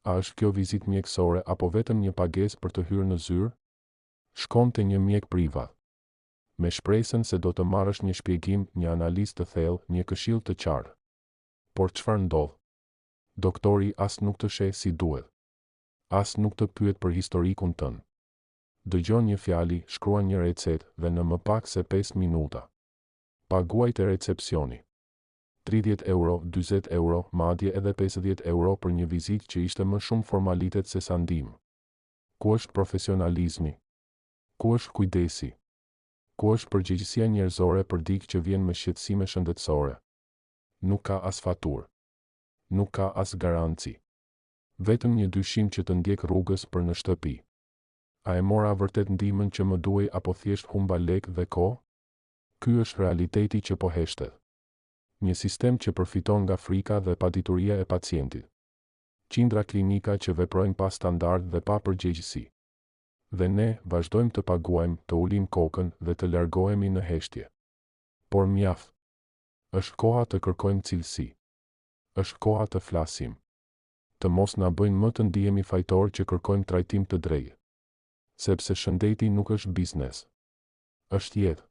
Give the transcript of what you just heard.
A është kjo vizitë mjekësore apo vetëm një pagesë për të hyrë në zyrë? Shkon te një mjek privat, me shpresën se do të marrësh një shpjegim, një analizë të thellë, një këshill të qartë. Por çfarë ndodh? Doktori as nuk të sheh si duhet. As nuk të pyet për historikun tënd. Dëgjon një fjali, shkruan një recetë dhe në më pak se 5 minuta paguaj te recepcioni. 30 euro, 40 euro, madje edhe 50 euro për një vizitë që ishte më shumë formalitet se sa ndihmë. Ku është profesionalizmi? Ku është kujdesi? Ku është përgjegjësia njerëzore për dikë që vjen me shqetësime shëndetësore? Nuk ka as faturë. Nuk ka as garanci. Vetëm një dyshim që të ndjek rrugës për në shtëpi. A e mora vërtet ndihmën që më duhej apo thjesht humba lek dhe kohë? Ky është realiteti që po heshtet. Një sistem që përfiton nga frika dhe padituria e pacientit. Qindra klinika që veprojnë pa standard dhe pa përgjegjësi. Dhe ne vazhdojmë të paguajmë, të ulim kokën dhe të largohemi në heshtje. Por mjaft. Është koha të kërkojmë cilësi. Është koha të flasim. Të mos na bëjnë më të ndihemi fajtor që kërkojmë trajtim të drejtë. Sepse shëndeti nuk është biznes. Është jetë.